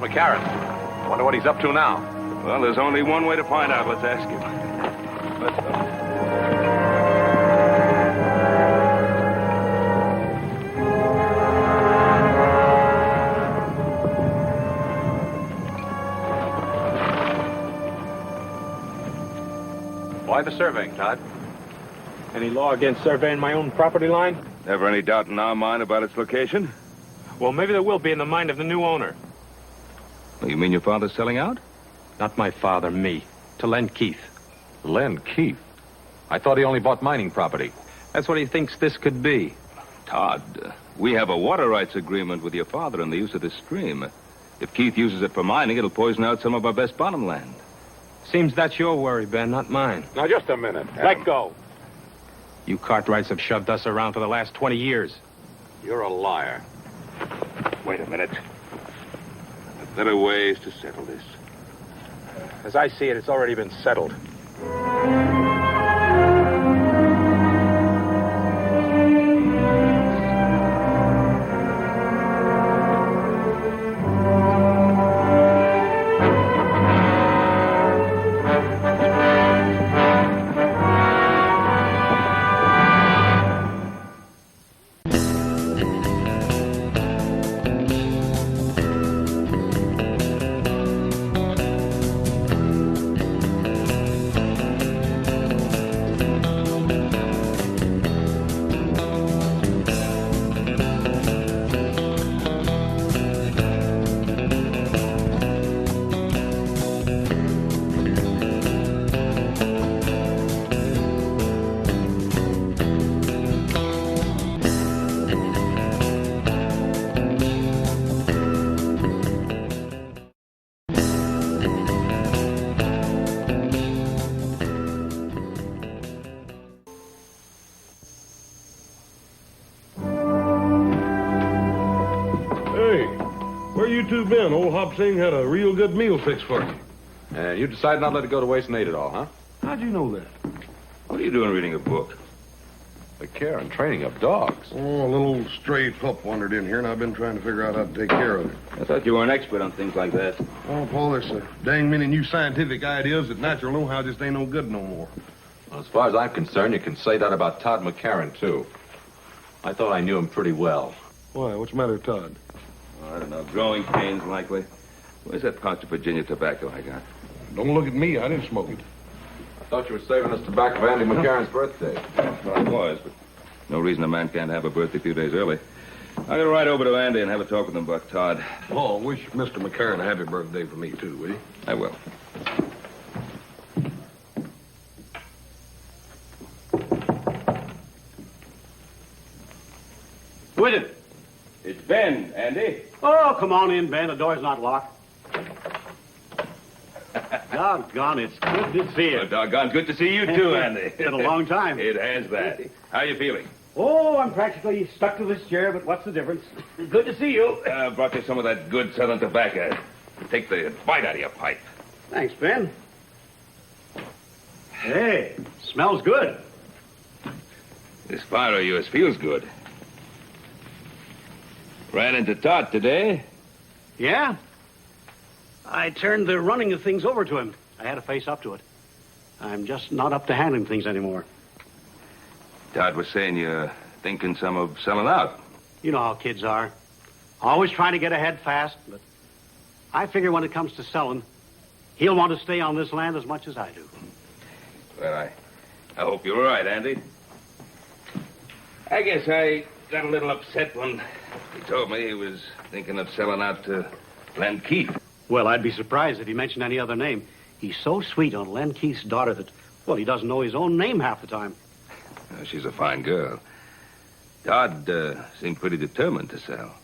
McCarran. Wonder what he's up to now. Well, there's only one way to find out. Let's ask him. Let's go. Why the surveying, Todd? Any law against surveying my own property line? Never any doubt in our mind about its location? Well, maybe there will be in the mind of the new owner. You mean your father's selling out? Not my father, me. To Len Keith. Len Keith? I thought he only bought mining property. That's what he thinks this could be. Todd, we have a water rights agreement with your father in the use of this stream. If Keith uses it for mining, it'll poison out some of our best bottom land. Seems that's your worry, Ben, not mine. Now, just a minute. Let go. You Cartwrights have shoved us around for the last 20 years. You're a liar. Wait a minute. Better ways to settle this. As I see it, it's already been settled. You two been? Old Hop Sing had a real good meal fixed for you. And you decided not to let it go to waste and ate it all, huh? How'd you know that? What are you doing reading a book? The care and training of dogs. Oh, a little old stray pup wandered in here, and I've been trying to figure out how to take care of it. I thought you were an expert on things like that. Oh, Paul, there's a dang many new scientific ideas that natural know-how just ain't no good no more. Well, as far as I'm concerned, you can say that about Todd McCarran, too. I thought I knew him pretty well. Why? What's the matter with Todd? I don't know. Growing pains, likely. Where's that pouch of Virginia tobacco I got? Don't look at me. I didn't smoke it. I thought you were saving us tobacco for Andy McCarran's birthday. Well, I was, but no reason a man can't have a birthday a few days early. I'm going to ride over to Andy and have a talk with him about Todd. Oh, wish Mr. McCarran a happy birthday for me, too, will you? I will. Who is it? It's Ben, Andy. Oh, come on in, Ben. The door's not locked. Doggone, it's good to see you. Well, doggone good to see you, too, Andy. It's been a long time. It has that. How you feeling? Oh, I'm practically stuck to this chair, but what's the difference? Good to see you. Brought you some of that good southern tobacco. Take the bite out of your pipe. Thanks, Ben. Hey, smells good. This fire of yours feels good. Ran into Todd today. Yeah? I turned the running of things over to him. I had to face up to it. I'm just not up to handling things anymore. Todd was saying you're thinking some of selling out. You know how kids are. Always trying to get ahead fast, but I figure when it comes to selling, he'll want to stay on this land as much as I do. Well, I hope you're right, Andy. I guess I got a little upset when he told me he was thinking of selling out to Len Keith. Well, I'd be surprised if he mentioned any other name. He's so sweet on Len Keith's daughter that, well, he doesn't know his own name half the time. She's a fine girl. Todd seemed pretty determined to sell.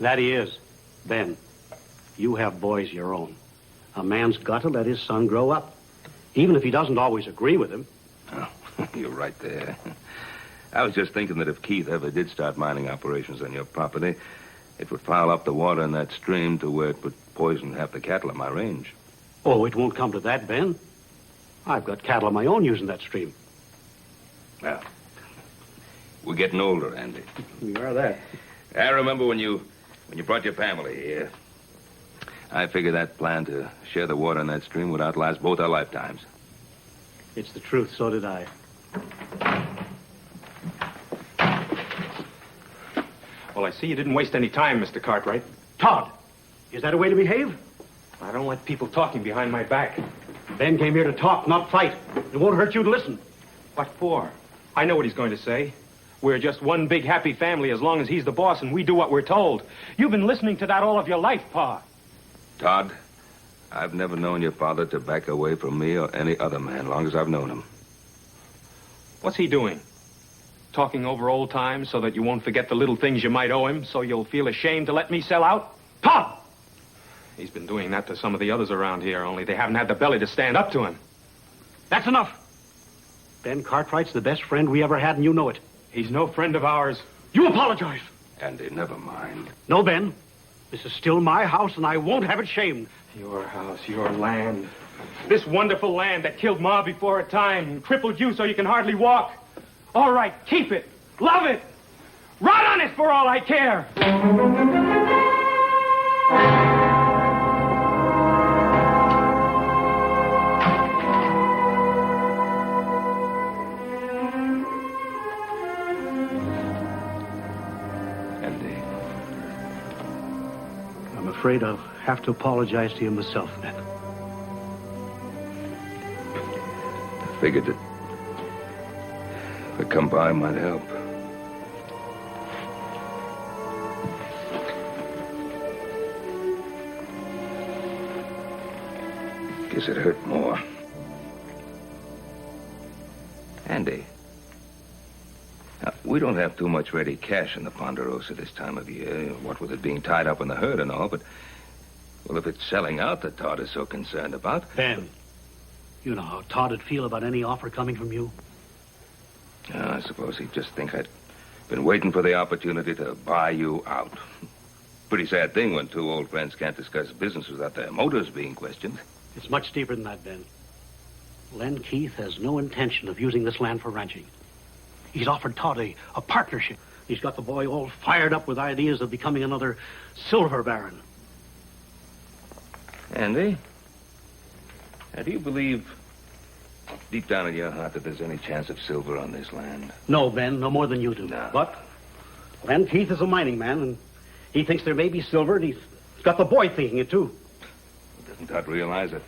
That he is. Ben, you have boys your own. A man's got to let his son grow up, even if he doesn't always agree with him. Oh, you're right there. I was just thinking that if Keith ever did start mining operations on your property, it would foul up the water in that stream to where it would poison half the cattle on my range. Oh, it won't come to that, Ben. I've got cattle of my own using that stream. Well, we're getting older, Andy. We are that. I remember when you brought your family here. I figure that plan to share the water in that stream would outlast both our lifetimes. It's the truth, so did I. Well, I see you didn't waste any time, Mr. Cartwright. Todd, is that a way to behave? I don't like people talking behind my back. Ben came here to talk, not fight. It won't hurt you to listen. What for? I know what he's going to say. We're just one big happy family as long as he's the boss and we do what we're told. You've been listening to that all of your life, Pa. Todd, I've never known your father to back away from me or any other man, long as I've known him. What's he doing? Talking over old times so that you won't forget the little things you might owe him, so you'll feel ashamed to let me sell out? Todd! He's been doing that to some of the others around here, only they haven't had the belly to stand up to him. That's enough. Ben Cartwright's the best friend we ever had, and you know it. He's no friend of ours. You apologize. Andy, never mind. No, Ben. This is still my house, and I won't have it shamed. Your house, your land. This wonderful land that killed Ma before her time and crippled you so you can hardly walk. All right, keep it. Love it. Run on it for all I care. I'm afraid I'll have to apologize to you myself, Ben. I figured that if I come by, might help. Guess it hurt more. Andy, now, we don't have too much ready cash in the Ponderosa this time of year, what with it being tied up in the herd and all, but, well, if it's selling out that Todd is so concerned about... Ben, you know how Todd would feel about any offer coming from you. I suppose he'd just think I'd been waiting for the opportunity to buy you out. Pretty sad thing when two old friends can't discuss business without their motives being questioned. It's much deeper than that, Ben. Len Keith has no intention of using this land for ranching. He's offered Todd a partnership. He's got the boy all fired up with ideas of becoming another silver baron. Andy, now, do you believe deep down in your heart that there's any chance of silver on this land? No, Ben, no more than you do. No. But Len Keith is a mining man, and he thinks there may be silver, and he's got the boy thinking it, too. Doesn't Todd realize that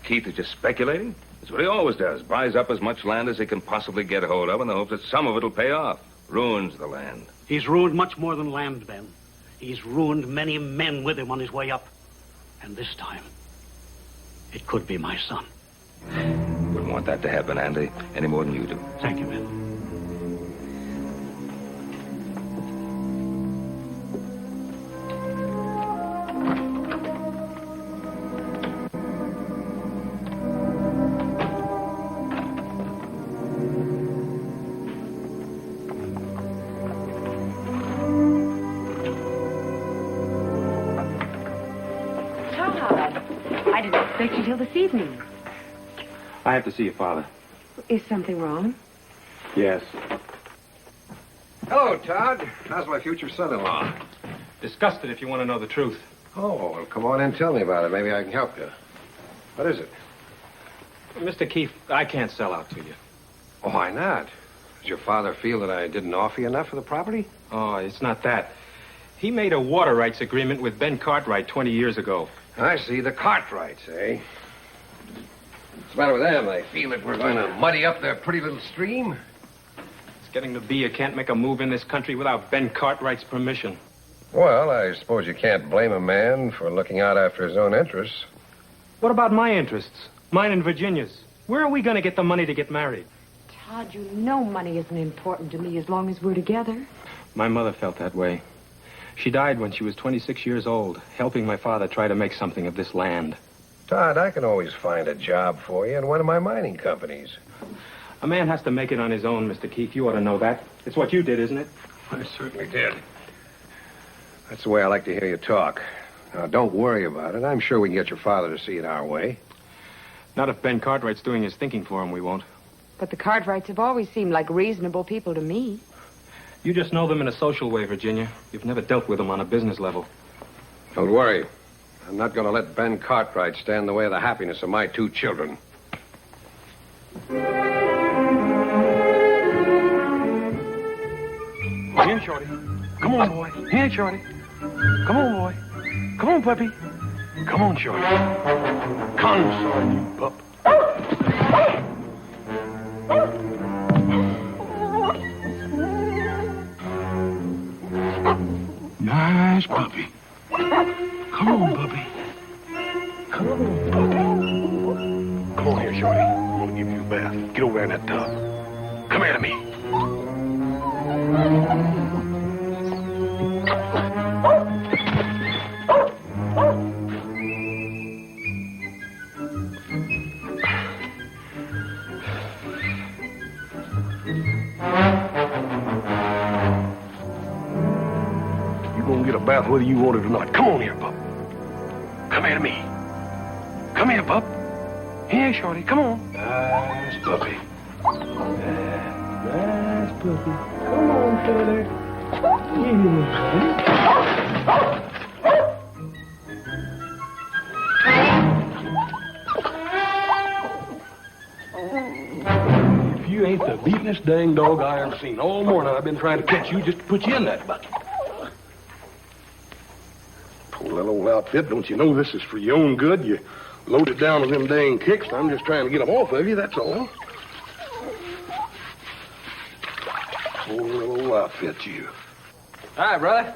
Keith is just speculating? That's what he always does. Buys up as much land as he can possibly get hold of in the hopes that some of it'll pay off. Ruins the land. He's ruined much more than land, Ben. He's ruined many men with him on his way up. And this time, it could be my son. Wouldn't want that to happen, Andy, any more than you do. Thank you, Ben. I didn't expect you till this evening. I have to see your father. Is something wrong? Yes. Hello, Todd. How's my future son-in-law? Disgusted if you want to know the truth. Oh, well, come on in and tell me about it. Maybe I can help you. What is it? Mr. Keefe, I can't sell out to you. Oh, why not? Does your father feel that I didn't offer you enough for the property? Oh, it's not that. He made a water rights agreement with Ben Cartwright 20 years ago. I see. The Cartwrights, eh? What's the matter with them? They feel that we're going to muddy up their pretty little stream? It's getting to be you can't make a move in this country without Ben Cartwright's permission. Well, I suppose you can't blame a man for looking out after his own interests. What about my interests? Mine and Virginia's. Where are we going to get the money to get married? Todd, you know money isn't important to me as long as we're together. My mother felt that way. She died when she was 26 years old, helping my father try to make something of this land. Todd, I can always find a job for you in one of my mining companies. A man has to make it on his own, Mr. Keefe. You ought to know that. It's what you did, isn't it? I certainly did. That's the way I like to hear you talk. Now, don't worry about it. I'm sure we can get your father to see it our way. Not if Ben Cartwright's doing his thinking for him, we won't. But the Cartwrights have always seemed like reasonable people to me. You just know them in a social way, Virginia. You've never dealt with them on a business level. Don't worry. I'm not going to let Ben Cartwright stand in the way of the happiness of my 2 children. Here, Shorty. Come on, boy. Here, Shorty. Come on, boy. Come on, puppy. Come on, Shorty. Come on, you pup. Nice puppy. Come on, puppy. Come on. Come on here, Shorty. I'm going to give you a bath. Get over there in that tub. Come here to me. You're going to get a bath whether you want it or not. Come on here, pup. Come here to me. Come here, pup. Here, Shorty. Come on. Nice puppy. Nice puppy. Come on, Shorty. If you ain't the beatin'est dang dog I ever seen. All morning I've been trying to catch you just to put you in that bucket. Poor little old outfit. Don't you know this is for your own good? You load it down with them dang kicks. I'm just trying to get them off of you, that's all. Poor little outfit, you. Hi, brother.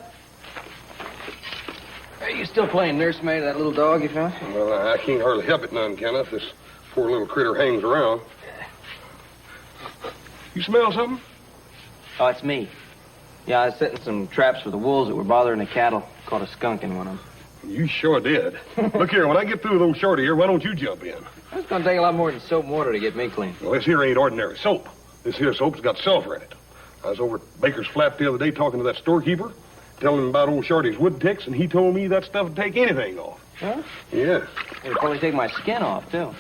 Are you still playing nursemaid to that little dog you found? Well, I can't hardly help it none, Kenneth. This poor little critter hangs around. You smell something? Oh, it's me. Yeah, I was setting some traps for the wolves that were bothering the cattle. Caught a skunk in one of them. You sure did. Look here, when I get through with old Shorty here, why don't you jump in? It's gonna take a lot more than soap and water to get me clean. Well, this here ain't ordinary soap. This here soap's got sulfur in it. I was over at Baker's Flat the other day talking to that storekeeper, telling him about old Shorty's wood ticks, and he told me that stuff would take anything off. Huh? Yeah. It'll probably take my skin off, too.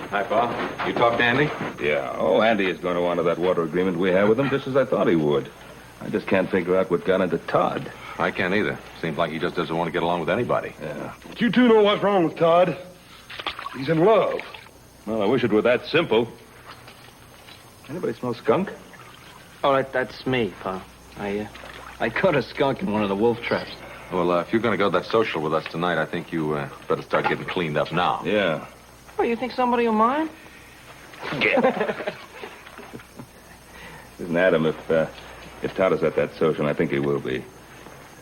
Hi, Pa. You talked to Andy? Yeah. Oh, Andy is going to honor that water agreement we have with him, just as I thought he would. I just can't figure out what got into Todd. I can't either. Seems like he just doesn't want to get along with anybody. Yeah. But you two know what's wrong with Todd. He's in love. Well, I wish it were that simple. Anybody smell skunk? Oh, that's me, Pa. I caught a skunk in one of the wolf traps. Well, if you're going to go to that social with us tonight, I think you better start getting cleaned up now. Yeah. Oh, you think somebody will mind? Listen, Adam, if Todd is at that social, and I think he will be,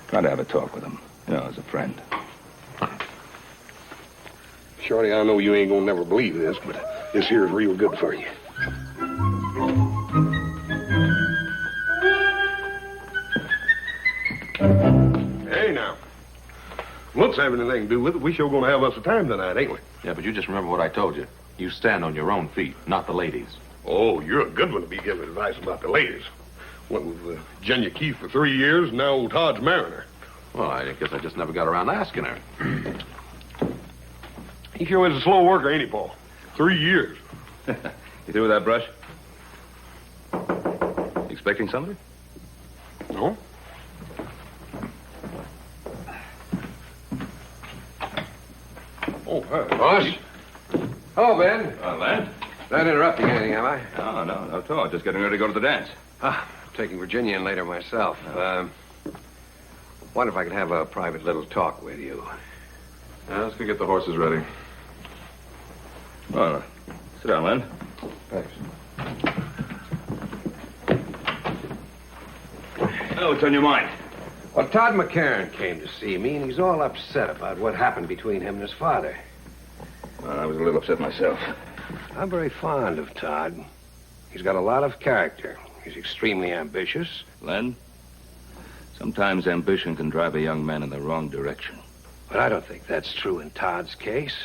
try to have a talk with him, as a friend. Shorty, I know you ain't gonna never believe this, but this here is real good for you. Hey, now. Looks have anything to do with it. We sure gonna have us a time tonight, ain't we? Yeah, but you just remember what I told you. You stand on your own feet, not the ladies. Oh, you're a good one to be giving advice about the ladies. Went with Jenny Keefe for 3 years, and now old Todd's marrying her. Well, I guess I just never got around to asking her. He sure is a slow worker, ain't he, Paul? 3 years. You through with that brush? Expecting somebody? No? Oh, hi. Boss? Hello, Ben. Len? Not interrupting anything, am I? No, not at all. Just getting ready to go to the dance. Taking Virginia in later myself. Wonder if I could have a private little talk with you. Let's go get the horses ready. Well, sit down, Len. Thanks. Oh, what's on your mind? Well, Todd McCarran came to see me, and he's all upset about what happened between him and his father. Well, I was a little upset myself. I'm very fond of Todd. He's got a lot of character. He's extremely ambitious. Len, sometimes ambition can drive a young man in the wrong direction. But I don't think that's true in Todd's case.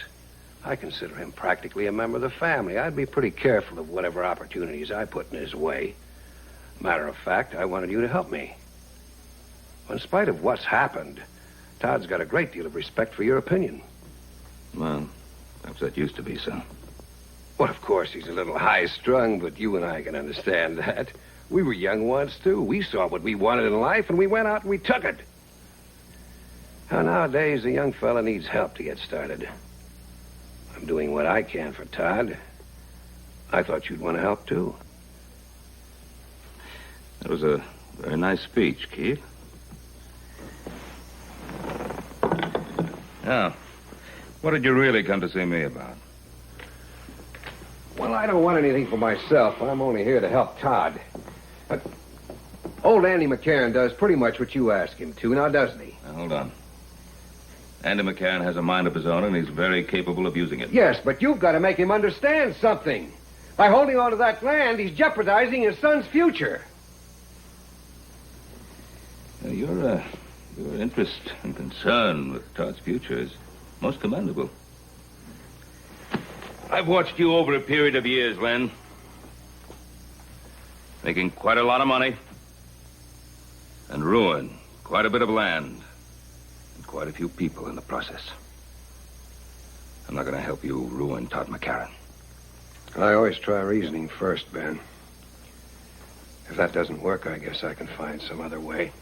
I consider him practically a member of the family. I'd be pretty careful of whatever opportunities I put in his way. Matter of fact, I wanted you to help me. In spite of what's happened, Todd's got a great deal of respect for your opinion. Well, perhaps that used to be so. Well, of course, he's a little high-strung, but you and I can understand that. We were young once, too. We saw what we wanted in life, and we went out and we took it. Now, nowadays, a young fella needs help to get started. I'm doing what I can for Todd. I thought you'd want to help, too. That was a very nice speech, Keith. Now, what did you really come to see me about? Well, I don't want anything for myself. I'm only here to help Todd. But old Andy McCarran does pretty much what you ask him to, now doesn't he? Now, hold on. Andy McCarran has a mind of his own, and he's very capable of using it. Yes, but you've got to make him understand something. By holding on to that land, he's jeopardizing his son's future. Now, your interest and concern with Todd's future is most commendable. I've watched you over a period of years, Len. Making quite a lot of money. And ruin quite a bit of land. And quite a few people in the process. I'm not going to help you ruin Todd McCarran. I always try reasoning first, Ben. If that doesn't work, I guess I can find some other way.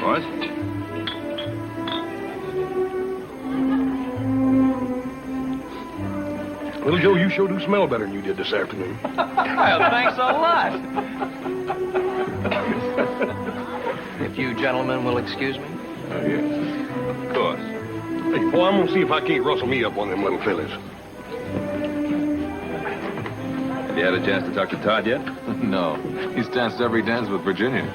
What? Little Joe, you sure do smell better than you did this afternoon. Well, thanks a lot. If you gentlemen will excuse me. Oh, yes. Of course. Hey, boy, I'm gonna see if I can't rustle me up one of them little fellas. Have you had a chance to talk to Todd yet? No. He's danced every dance with Virginia.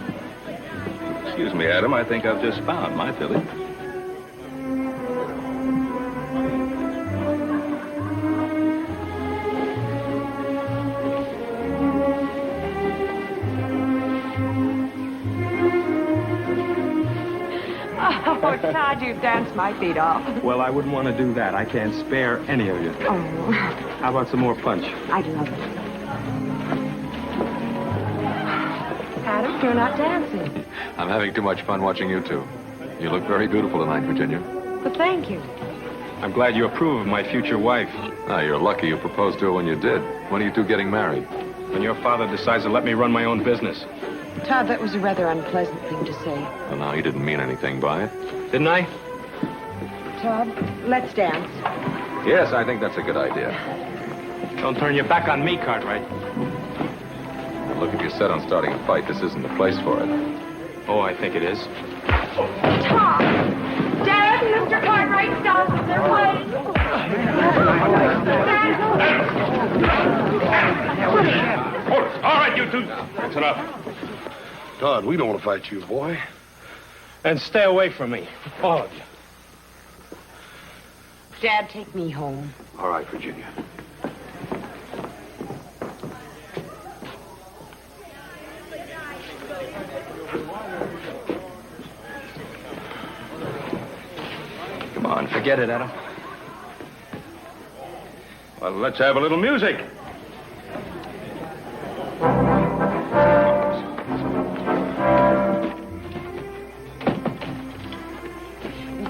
Excuse me, Adam. I think I've just found my filly. Oh, Todd, you've danced my feet off. Well, I wouldn't want to do that. I can't spare any of you. Oh, How about some more punch? I'd love it. Adam, you're not dancing. I'm having too much fun watching you two. You look very beautiful tonight, Virginia. But thank you. I'm glad you approve of my future wife. Ah, you're lucky you proposed to her when you did. When are you two getting married? When your father decides to let me run my own business. Todd, that was a rather unpleasant thing to say. Well, now, he didn't mean anything by it. Didn't I? Todd, let's dance. Yes, I think that's a good idea. Don't turn your back on me, Cartwright. Now, look, if you're set on starting a fight, this isn't the place for it. Oh, I think it is. Todd! Dad, Mr. Cartwright, stop. They're waiting. All right, you two. That's enough. Todd, we don't want to fight you, boy. And stay away from me, all of you. Dad, take me home. All right, Virginia. Come on, Forget it, Adam. Well, let's have a little music.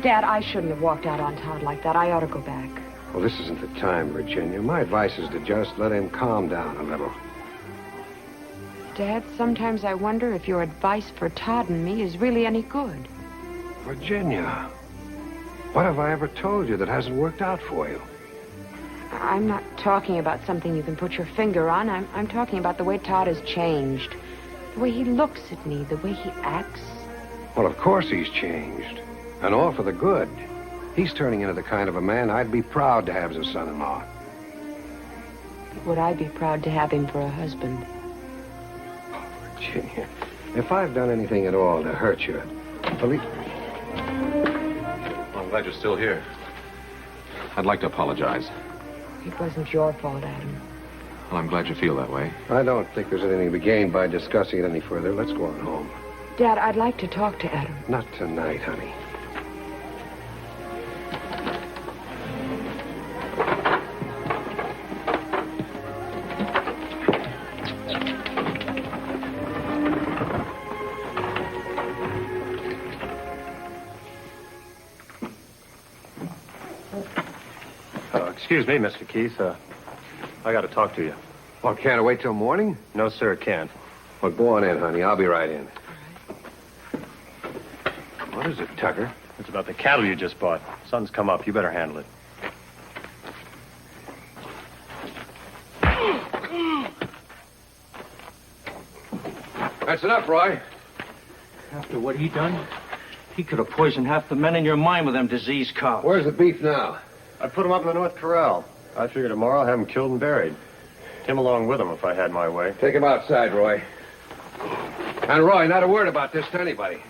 Dad, I shouldn't have walked out on Todd like that. I ought to go back. Well, this isn't the time, Virginia. My advice is to just let him calm down a little. Dad, sometimes I wonder if your advice for Todd and me is really any good. Virginia, what have I ever told you that hasn't worked out for you? I'm not talking about something you can put your finger on. I'm talking about the way Todd has changed. The way he looks at me, the way he acts. Well, of course he's changed. And all for the good. He's turning into the kind of a man I'd be proud to have as a son-in-law. Would I be proud to have him for a husband? Oh, Virginia, if I've done anything at all to hurt you, believe... Well, I'm glad you're still here. I'd like to apologize. It wasn't your fault, Adam. Well, I'm glad you feel that way. I don't think there's anything to be gained by discussing it any further. Let's go on home. Dad, I'd like to talk to Adam. Not tonight, honey. Excuse me, Mr. Keith. I got to talk to you. Well, can't I wait till morning? No, sir, it can't. Well, go on in, honey. I'll be right in. What is it, Tucker? It's about the cattle you just bought. Sun's come up. You better handle it. That's enough, Roy. After what he done, he could have poisoned half the men in your mine with them diseased cows. Where's the beef now? I put him up in the North Corral. I figure tomorrow I'll have him killed and buried. Him along with him if I had my way. Take him outside, Roy. And Roy, not a word about this to anybody.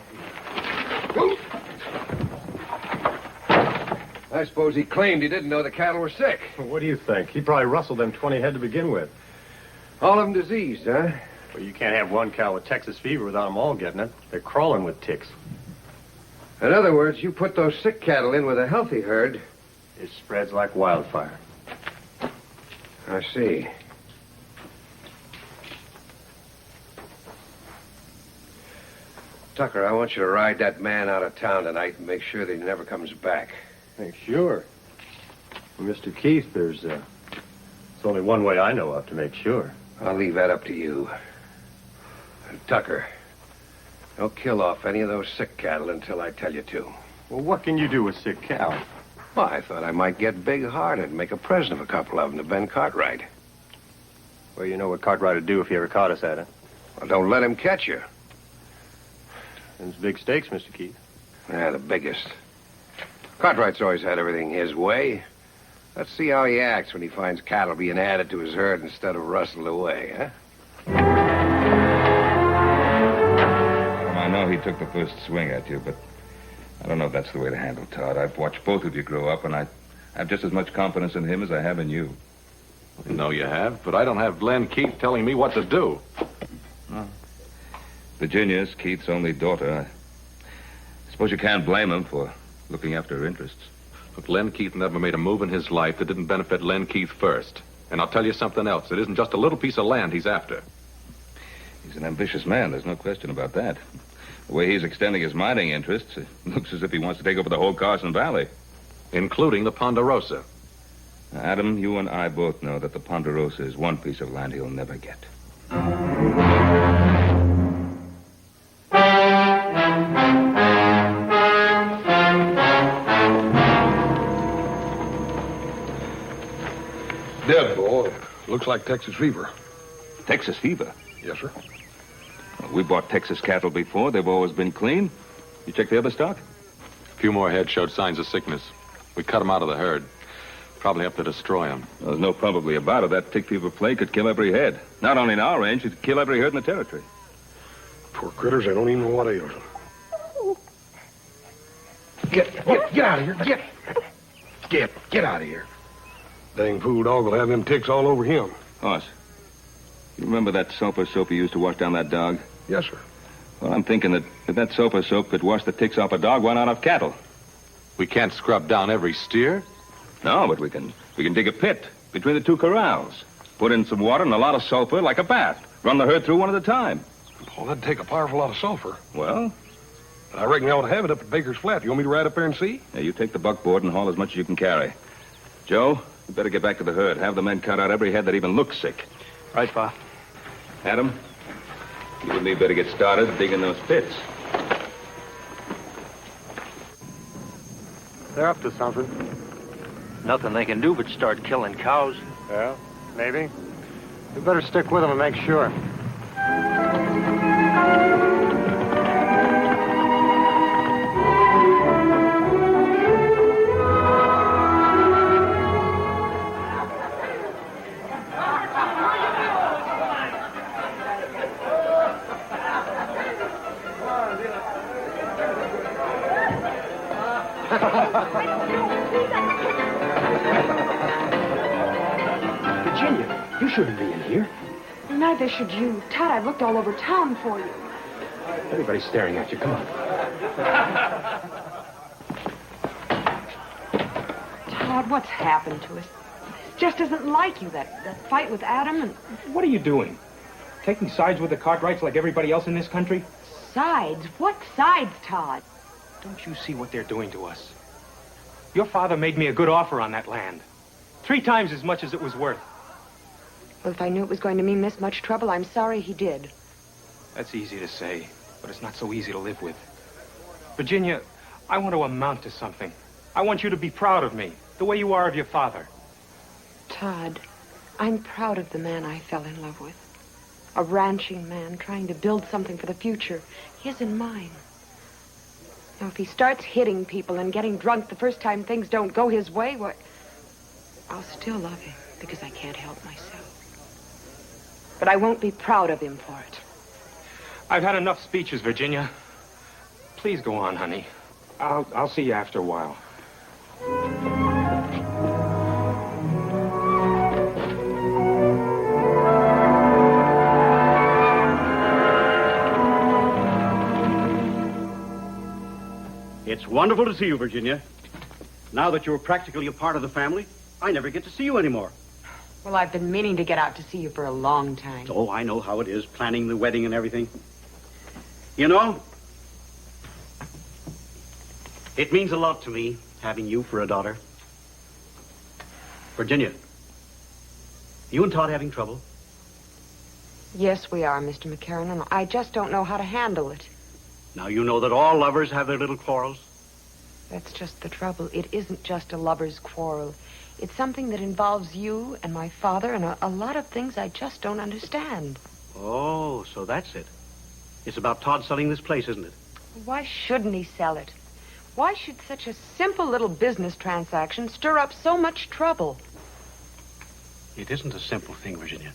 I suppose he claimed he didn't know the cattle were sick. Well, what do you think? He probably rustled them 20 head to begin with. All of them diseased, huh? Well, you can't have one cow with Texas fever without them all getting it. They're crawling with ticks. In other words, you put those sick cattle in with a healthy herd. It spreads like wildfire. I see. Tucker, I want you to ride that man out of town tonight and make sure that he never comes back. Hey, sure. Well, Mr. Keith, there's only one way I know of to make sure. I'll leave that up to you. And Tucker, don't kill off any of those sick cattle until I tell you to. Well, what can you do with sick cows? Well, I thought I might get big-hearted and make a present of a couple of them to Ben Cartwright. Well, you know what Cartwright would do if he ever caught us at it. Well, don't let him catch you. Them's big stakes, Mr. Keith. Yeah, the biggest. Cartwright's always had everything his way. Let's see how he acts when he finds cattle being added to his herd instead of rustled away, huh? I know he took the first swing at you, but I don't know if that's the way to handle Todd. I've watched both of you grow up, and I have just as much confidence in him as I have in you. No, you have, but I don't have Glenn Keith telling me what to do. Oh. Virginia's Keith's only daughter. I suppose you can't blame him for looking after her interests. But Len Keith never made a move in his life that didn't benefit Len Keith first. And I'll tell you something else. It isn't just a little piece of land he's after. He's an ambitious man. There's no question about that. The way he's extending his mining interests, it looks as if he wants to take over the whole Carson Valley. Including the Ponderosa. Now, Adam, you and I both know that the Ponderosa is one piece of land he'll never get. Dead, boy. Looks like Texas fever. Texas fever? Yes, sir. Well, we bought Texas cattle before. They've always been clean. You check the other stock? A few more head showed signs of sickness. We cut them out of the herd. Probably have to destroy them. Well, there's no probably about it. That tick fever plague could kill every head. Not only in our range, it could kill every herd in the territory. Poor critters, they don't even know what ails them. Get out of here. Get out of here. Dang fool dog will have them ticks all over him. Hoss, you remember that sulfur soap you used to wash down that dog? Yes, sir. Well, I'm thinking that if that sulfur soap could wash the ticks off a dog, why not off cattle? We can't scrub down every steer. No, but we can dig a pit between the two corrals. Put in some water and a lot of sulfur like a bath. Run the herd through one at a time. Well, that'd take a powerful lot of sulfur. Well? I reckon they ought to have it up at Baker's Flat. You want me to ride up there and see? Yeah, you take the buckboard and haul as much as you can carry. Joe, you better get back to the herd. Have the men cut out every head that even looks sick. Right, Pa. Adam, you and me better get started digging those pits. They're up to something. Nothing they can do but start killing cows. Yeah, maybe. We better stick with them and make sure. Virginia, you shouldn't be in here. Neither should you. Todd, I've looked all over town for you. Everybody's staring at you. Come on. Todd, what's happened to us? Just isn't like you, that fight with Adam and... What are you doing? Taking sides with the Cartwrights like everybody else in this country? Sides? What sides, Todd? Don't you see what they're doing to us? Your father made me a good offer on that land. 3 times as much as it was worth. Well, if I knew it was going to mean this much trouble, I'm sorry he did. That's easy to say, but it's not so easy to live with. Virginia, I want to amount to something. I want you to be proud of me, the way you are of your father. Todd, I'm proud of the man I fell in love with. A ranching man trying to build something for the future, his and mine. Now, if he starts hitting people and getting drunk the first time things don't go his way, well, I'll still love him because I can't help myself. But I won't be proud of him for it. I've had enough speeches, Virginia. Please go on, honey. I'll see you after a while. It's wonderful to see you, Virginia. Now that you're practically a part of the family, I never get to see you anymore. Well, I've been meaning to get out to see you for a long time. Oh, I know how it is, planning the wedding and everything. You know, it means a lot to me, having you for a daughter. Virginia, you and Todd having trouble? Yes, we are, Mr. McCarran, and I just don't know how to handle it. Now, you know that all lovers have their little quarrels. That's just the trouble. It isn't just a lover's quarrel. It's something that involves you and my father and a lot of things I just don't understand. Oh, so that's it. It's about Todd selling this place, isn't it? Why shouldn't he sell it? Why should such a simple little business transaction stir up so much trouble? It isn't a simple thing, Virginia.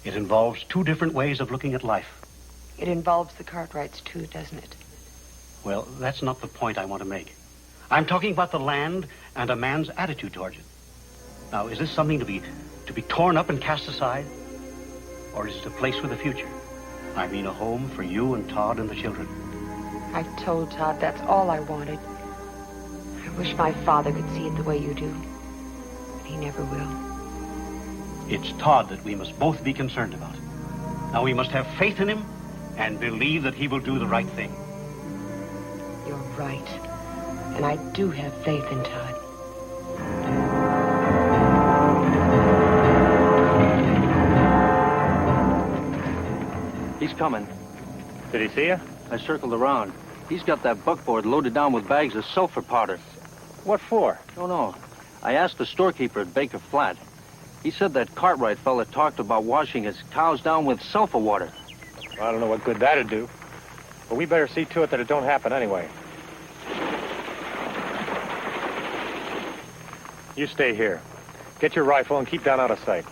It involves 2 different ways of looking at life. It involves the Cartwrights, too, doesn't it? Well, that's not the point I want to make. I'm talking about the land and a man's attitude towards it. Now, is this something to be torn up and cast aside? Or is it a place with a future? I mean, a home for you and Todd and the children. I've told Todd that's all I wanted. I wish my father could see it the way you do. But he never will. It's Todd that we must both be concerned about. Now, we must have faith in him and believe that he will do the right thing. You're right. And I do have faith in Todd. He's coming. Did he see you? I circled around. He's got that buckboard loaded down with bags of sulfur powder. What for? Don't know. I asked the storekeeper at Baker Flat. He said that Cartwright fella talked about washing his cows down with sulfur water. Well, I don't know what good that'd do. But we better see to it that it don't happen anyway. You stay here. Get your rifle and keep down out of sight.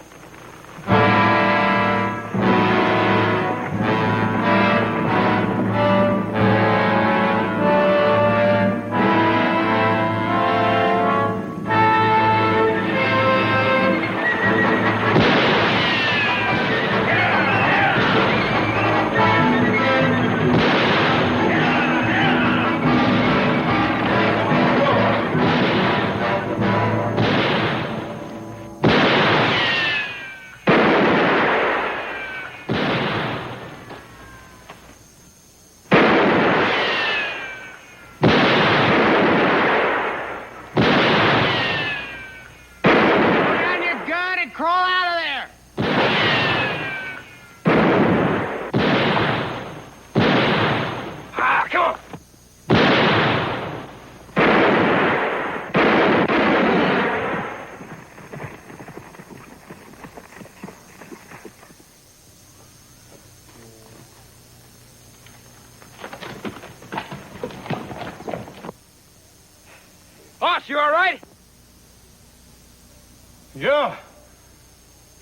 Boss, you all right? Yeah.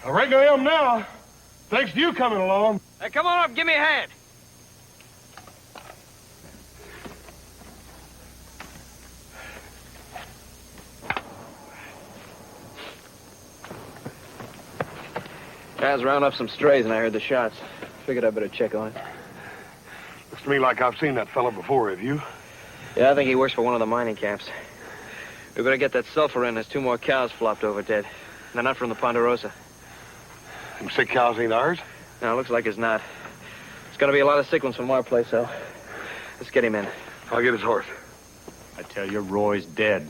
I reckon I am now. Thanks to you coming along. Hey, come on up, give me a hand. Guys round up some strays and I heard the shots. Figured I'd better check on it. Looks to me like I've seen that fella before, have you? Yeah, I think he works for one of the mining camps. We better get that sulfur in. There's 2 more cows flopped over dead. They're not from the Ponderosa. Them sick cows ain't ours? No, it looks like it's not. There's gonna be a lot of sick ones from our place, though. Let's get him in. I'll get his horse. I tell you, Roy's dead.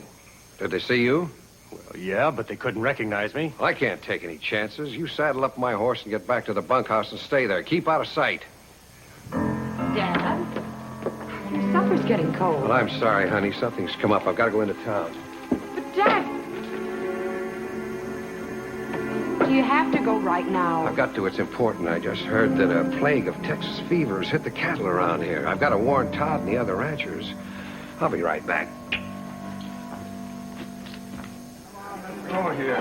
Did they see you? Well, yeah, but they couldn't recognize me. I can't take any chances. You saddle up my horse and get back to the bunkhouse and stay there. Keep out of sight. Dad, your supper's getting cold. Well, I'm sorry, honey. Something's come up. I've got to go into town. But, Dad... Do you have to go right now? I've got to. It's important. I just heard that a plague of Texas fever has hit the cattle around here. I've got to warn Todd and the other ranchers. I'll be right back. Oh, here.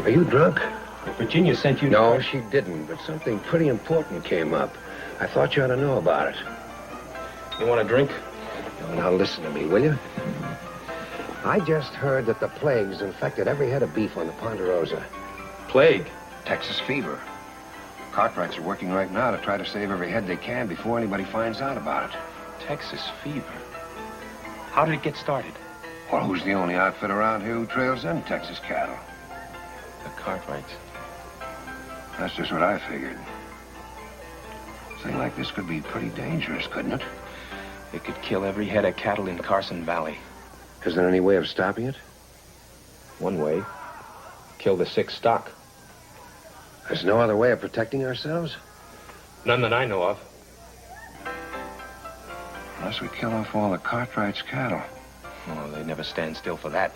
Are you drunk? Virginia sent you... No, she didn't, but something pretty important came up. I thought you ought to know about it. You want a drink? No, now listen to me, will you? I just heard that the plague's infected every head of beef on the Ponderosa. Plague? Texas fever. Cartwrights are working right now to try to save every head they can before anybody finds out about it. Texas fever. How did it get started? Well, who's the only outfit around here who trails them Texas cattle? The Cartwrights. That's just what I figured. A thing like this could be pretty dangerous, couldn't it? It could kill every head of cattle in Carson Valley. Is there any way of stopping it? One way. Kill the sick stock. There's no other way of protecting ourselves? None that I know of. Unless we kill off all the Cartwright's cattle. Oh, they never stand still for that.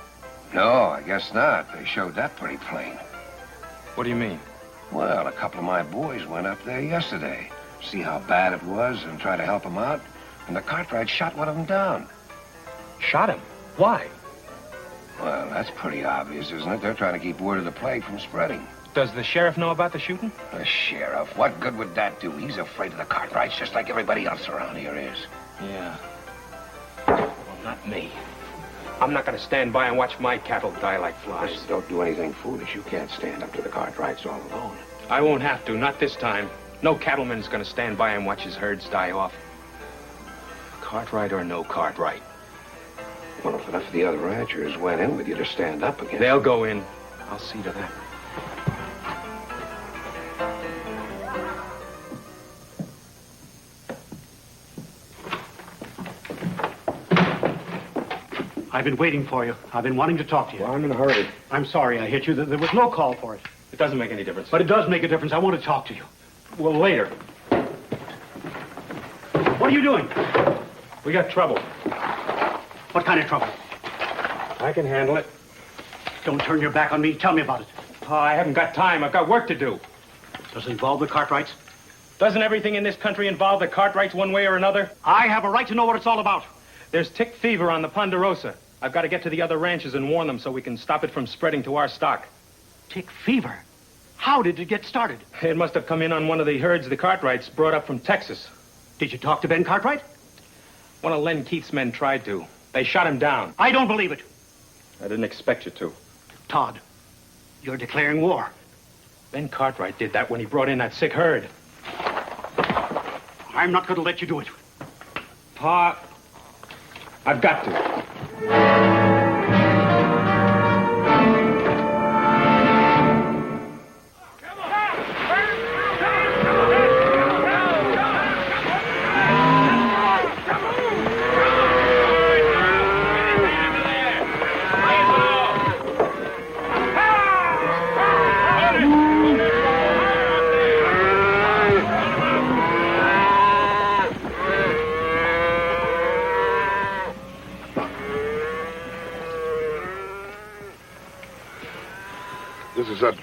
No, I guess not. They showed that pretty plain. What do you mean? Well, a couple of my boys went up there yesterday. See how bad it was and try to help them out. And the Cartwright shot one of them down. Shot him? Why? Well, that's pretty obvious, isn't it? They're trying to keep word of the plague from spreading. Does the sheriff know about the shooting? The sheriff? What good would that do? He's afraid of the Cartwrights just like everybody else around here is. Yeah. Well, not me. I'm not going to stand by and watch my cattle die like flies. Listen, don't do anything foolish. You can't stand up to the Cartwrights all alone. I won't have to, not this time. No cattleman's going to stand by and watch his herds die off. Cartwright or no Cartwright. Well, if enough of the other ranchers went in with you to stand up again... They'll go in. I'll see to that. I've been waiting for you. I've been wanting to talk to you. Well, I'm in a hurry. I'm sorry I hit you. There was no call for it. It doesn't make any difference. But it does make a difference. I want to talk to you. Well, later. What are you doing? We got trouble. What kind of trouble? I can handle it. Don't turn your back on me. Tell me about it. Oh, I haven't got time. I've got work to do. Does it involve the Cartwrights? Doesn't everything in this country involve the Cartwrights one way or another? I have a right to know what it's all about. There's tick fever on the Ponderosa. I've got to get to the other ranches and warn them so we can stop it from spreading to our stock. Tick fever? How did it get started? It must have come in on one of the herds the Cartwrights brought up from Texas. Did you talk to Ben Cartwright? One of Len Keith's men tried to. They shot him down. I don't believe it. I didn't expect you to. Todd, you're declaring war. Ben Cartwright did that when he brought in that sick herd. I'm not going to let you do it. Pa, I've got to. This is that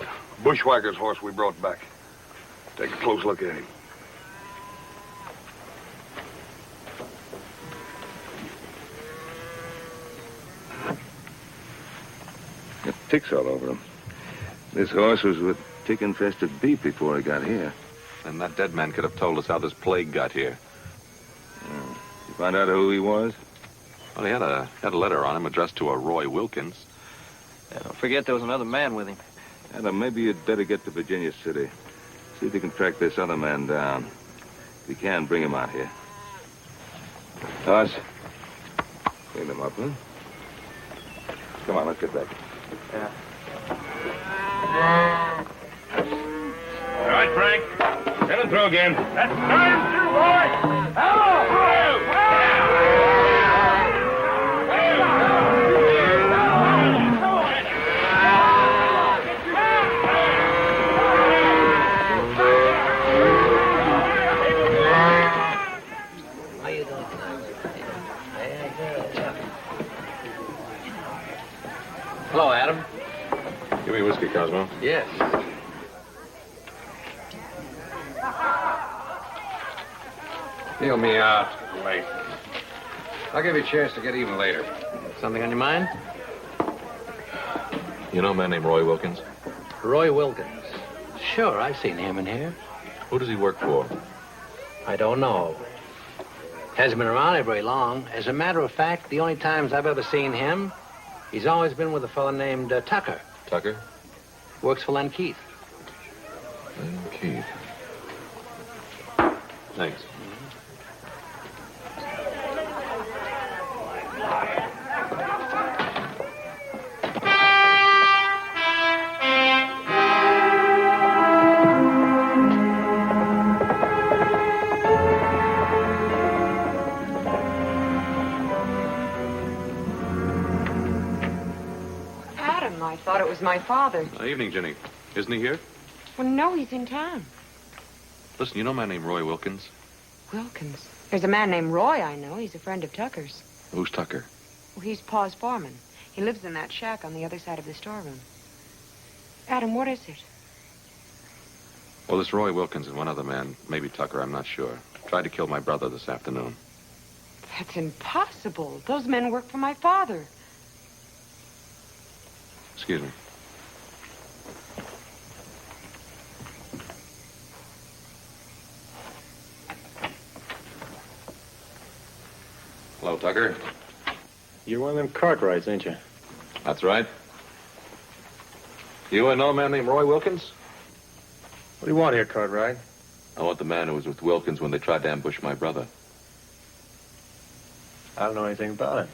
bushwhacker's horse we brought back. Take a close look at him. Got ticks all over him. This horse was with tick-infested beef before he got here. And that dead man could have told us how this plague got here. You find out who he was? Well, he had a letter on him addressed to a Roy Wilkins. Yeah, don't forget there was another man with him. Adam, maybe you'd better get to Virginia City. See if you can track this other man down. If you can, bring him out here. Toss. Clean him up, huh? Come on, let's get back. Yeah. All right, Frank. Send him through again. That's time through, boy. Hello! Hello, Adam. Give me whiskey, Cosmo. Yes. Feel me out. Wait. I'll give you a chance to get even later. Something on your mind? You know a man named Roy Wilkins? Roy Wilkins. Sure, I've seen him in here. Who does he work for? I don't know. Hasn't been around here very long. As a matter of fact, the only times I've ever seen him, he's always been with a fellow named Tucker. Tucker? Works for Len Keith. Len Keith. Thanks. Adam, I thought it was my father. Evening, Jenny. Isn't he here? Well, no, he's in town. Listen, you know a man named Roy Wilkins? Wilkins. There's a man named Roy I know. He's a friend of Tucker's. Who's Tucker? Well, he's Pa's foreman. He lives in that shack on the other side of the storeroom. Adam, what is it? Well, this Roy Wilkins and one other man, maybe Tucker, I'm not sure, tried to kill my brother this afternoon. That's impossible. Those men work for my father. Excuse me. Hello, Tucker. You're one of them Cartwrights, ain't you? That's right. You know a man named Roy Wilkins? What do you want here, Cartwright? I want the man who was with Wilkins when they tried to ambush my brother. I don't know anything about it.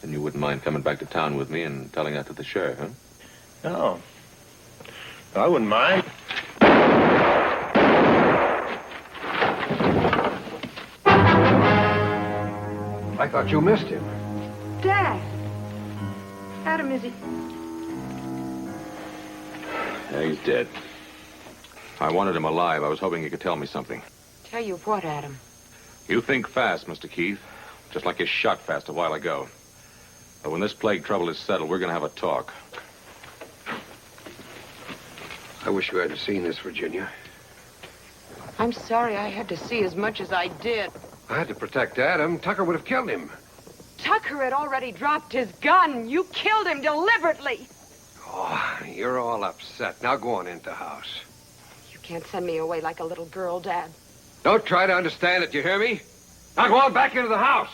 Then you wouldn't mind coming back to town with me and telling that to the sheriff, huh? No. I wouldn't mind. I thought you missed him. Dad. Adam, is he? Yeah, he's dead. I wanted him alive. I was hoping he could tell me something. Tell you what, Adam? You think fast, Mr. Keith. Just like you shot fast a while ago. But when this plague trouble is settled, we're going to have a talk. I wish you hadn't seen this, Virginia. I'm sorry I had to see as much as I did. I had to protect Adam. Tucker would have killed him. Tucker had already dropped his gun. You killed him deliberately. Oh, you're all upset. Now go on into the house. You can't send me away like a little girl, Dad. Don't try to understand it, you hear me? Now go on back into the house.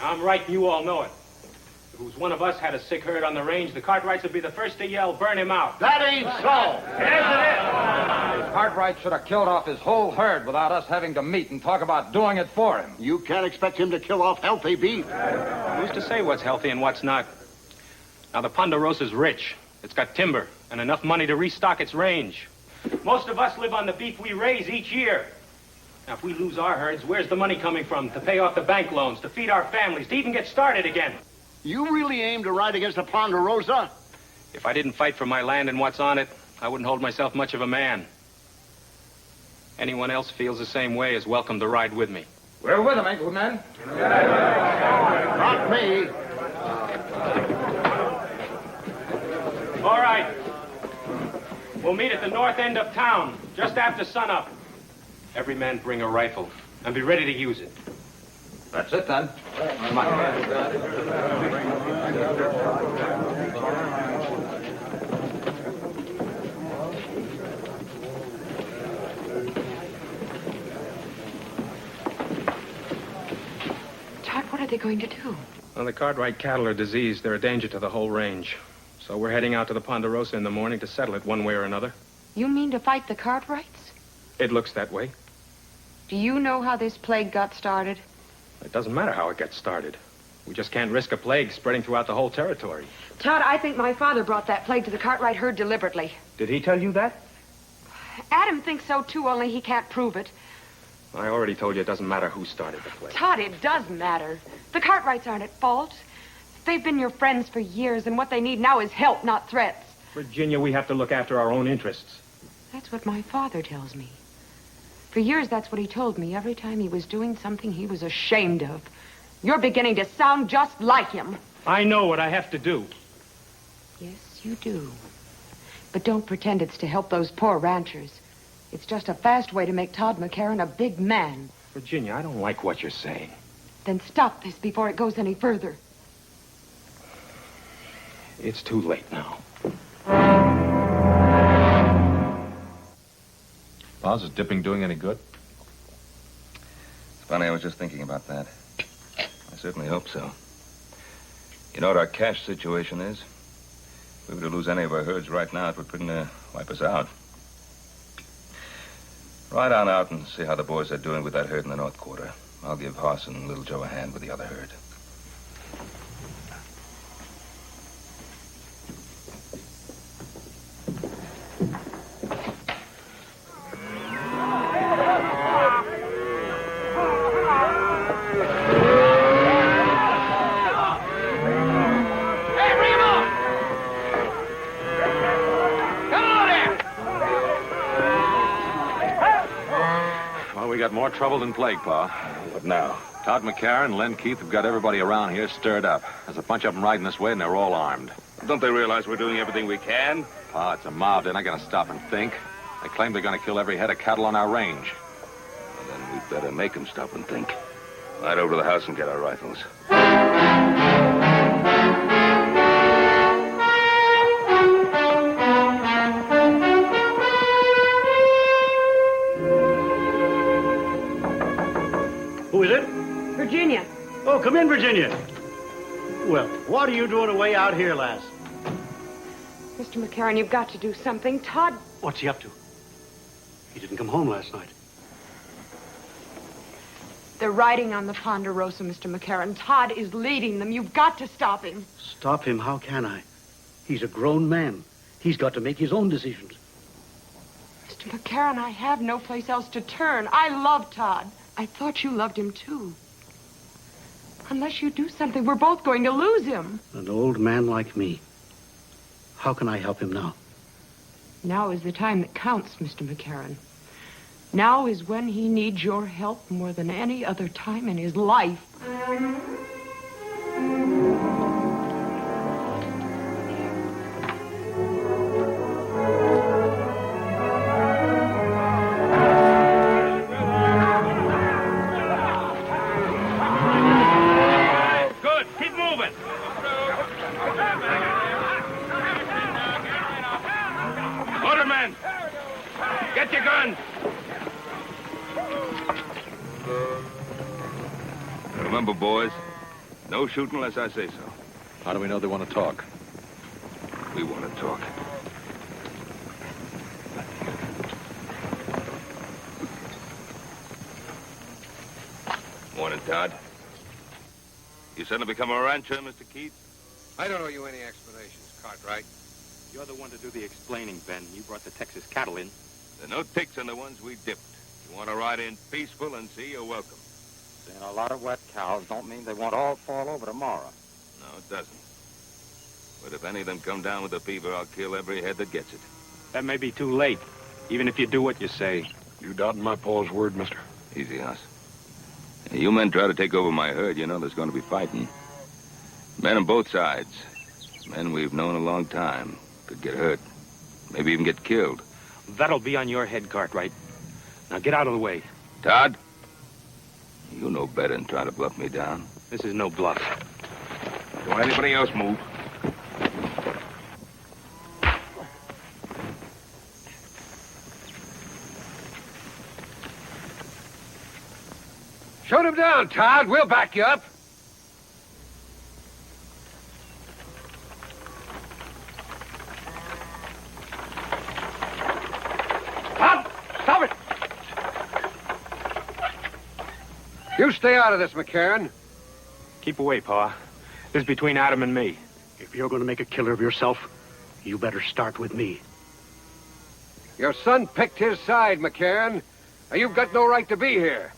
I'm right, and you all know it. If it was one of us had a sick herd on the range, the Cartwrights would be the first to yell, burn him out. That ain't so. Yes, it is. Cartwright should have killed off his whole herd without us having to meet and talk about doing it for him. You can't expect him to kill off healthy beef. Who's to say what's healthy and what's not? Now, the Ponderosa's rich. It's got timber and enough money to restock its range. Most of us live on the beef we raise each year. Now, if we lose our herds, where's the money coming from to pay off the bank loans, to feed our families, to even get started again? You really aim to ride against the Ponderosa? If I didn't fight for my land and what's on it, I wouldn't hold myself much of a man. Anyone else feels the same way is welcome to ride with me. We're with him, ain't we, men? Not me. All right. We'll meet at the north end of town, just after sunup. Every man bring a rifle, and be ready to use it. That's it, then. Come on. Todd, what are they going to do? Well, the Cartwright cattle are diseased. They're a danger to the whole range. So we're heading out to the Ponderosa in the morning to settle it one way or another. You mean to fight the Cartwrights? It looks that way. Do you know how this plague got started? It doesn't matter how it gets started. We just can't risk a plague spreading throughout the whole territory. Todd, I think my father brought that plague to the Cartwright herd deliberately. Did he tell you that? Adam thinks so, too, only he can't prove it. I already told you it doesn't matter who started the plague. Todd, it does matter. The Cartwrights aren't at fault. They've been your friends for years, and what they need now is help, not threats. Virginia, we have to look after our own interests. That's what my father tells me. For years, that's what he told me every time he was doing something he was ashamed of. You're beginning to sound just like him. I know what I have to do. Yes, you do. But don't pretend it's to help those poor ranchers. It's just a fast way to make Todd McCarran a big man. Virginia, I don't like what you're saying. Then stop this before it goes any further. It's too late now. Pa's, is dipping doing any good? It's funny, I was just thinking about that. I certainly hope so. You know what our cash situation is? If we were to lose any of our herds right now, it would pretty near wipe us out. Ride on out and see how the boys are doing with that herd in the North Quarter. I'll give Hoss and Little Joe a hand with the other herd. More trouble than plague, Pa. What now? Todd McCarran and Len Keith have got everybody around here stirred up. There's a bunch of them riding this way, and they're all armed. Don't they realize we're doing everything we can? Pa, it's a mob. They're not going to stop and think. They claim they're going to kill every head of cattle on our range. Well, then we'd better make them stop and think. Ride over to the house and get our rifles. Who is it? Virginia. Oh, come in, Virginia. Well, what are you doing away out here, lass? Mr. McCarran, you've got to do something. Todd... What's he up to? He didn't come home last night. They're riding on the Ponderosa, Mr. McCarran. Todd is leading them. You've got to stop him. Stop him? How can I? He's a grown man. He's got to make his own decisions. Mr. McCarran, I have no place else to turn. I love Todd. I thought you loved him, too. Unless you do something, we're both going to lose him. An old man like me. How can I help him now? Now is the time that counts, Mr. McCarran. Now is when he needs your help more than any other time in his life. Get your gun! Remember, boys, no shooting unless I say so. How do we know they want to talk? We want to talk. Morning, Todd. You suddenly become a rancher, Mr. Keith? I don't owe you any explanations, Cartwright. You're the one to do the explaining, Ben. You brought the Texas cattle in. There are no ticks on the ones we dipped. You want to ride in peaceful and see, you're welcome. Seeing a lot of wet cows don't mean they won't all fall over tomorrow. No, it doesn't. But if any of them come down with a fever, I'll kill every head that gets it. That may be too late, even if you do what you say. You doubting my pa's word, mister? Easy, Hoss. You men try to take over my herd, you know there's going to be fighting. Men on both sides. Men we've known a long time. Could get hurt. Maybe even get killed. That'll be on your head, Cartwright. Now get out of the way. Todd? You know better than try to bluff me down. This is no bluff. Don't anybody else move. Shoot him down, Todd. We'll back you up. Stop! Stop it! You stay out of this, McCarran. Keep away, Pa. This is between Adam and me. If you're going to make a killer of yourself, you better start with me. Your son picked his side, McCarran. And you've got no right to be here.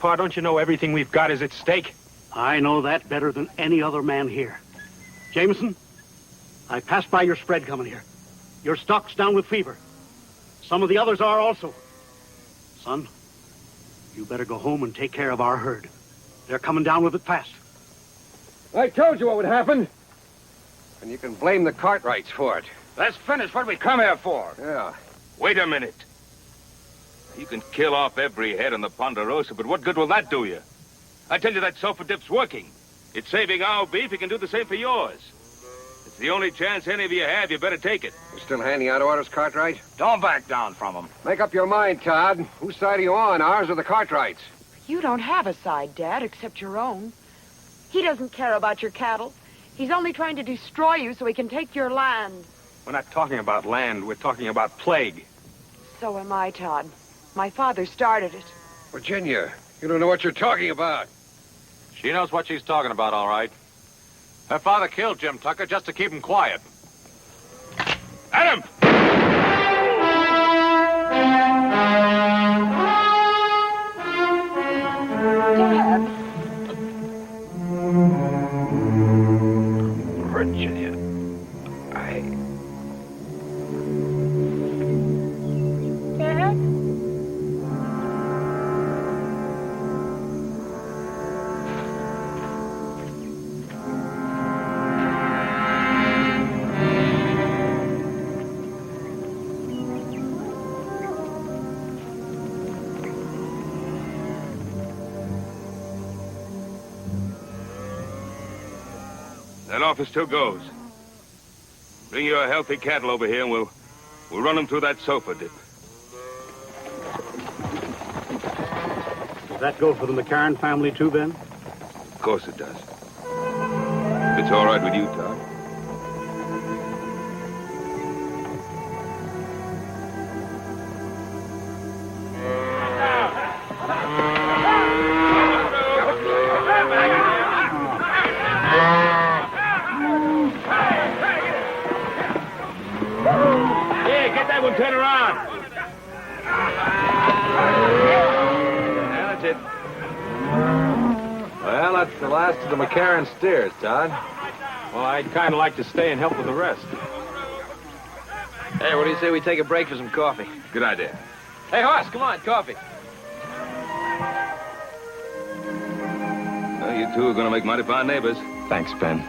Pa, don't you know everything we've got is at stake? I know that better than any other man here. Jameson, I passed by your spread coming here. Your stock's down with fever. Some of the others are also. Son, you better go home and take care of our herd. They're coming down with it fast. I told you what would happen. And you can blame the Cartwrights for it. Let's finish what we come here for. Yeah. Wait a minute. You can kill off every head on the Ponderosa, but what good will that do you? I tell you that sulfur dip's working. It's saving our beef. It can do the same for yours. It's the only chance any of you have. You better take it. You still handing out orders, Cartwright? Don't back down from them. Make up your mind, Todd. Whose side are you on, ours or the Cartwrights? You don't have a side, Dad, except your own. He doesn't care about your cattle. He's only trying to destroy you so he can take your land. We're not talking about land. We're talking about plague. So am I, Todd. My father started it. Virginia, you don't know what you're talking about. She knows what she's talking about, all right. Her father killed Jim Tucker just to keep him quiet. Adam! Dad. Virginia, Dad? That offer still goes. Bring your healthy cattle over here and we'll run them through that sulfur dip. Does that go for the McCarran family too, Ben? Of course it does. If it's all right with you, Todd. Yeah, get that one turned around. Yeah, that's it. Well, that's the last of the McCarran steers, Todd. Well, I'd kind of like to stay and help with the rest. Hey, what do you say we take a break for some coffee? Good idea. Hey, Hoss, come on, coffee. Well, you two are going to make mighty fine neighbors. Thanks, Ben.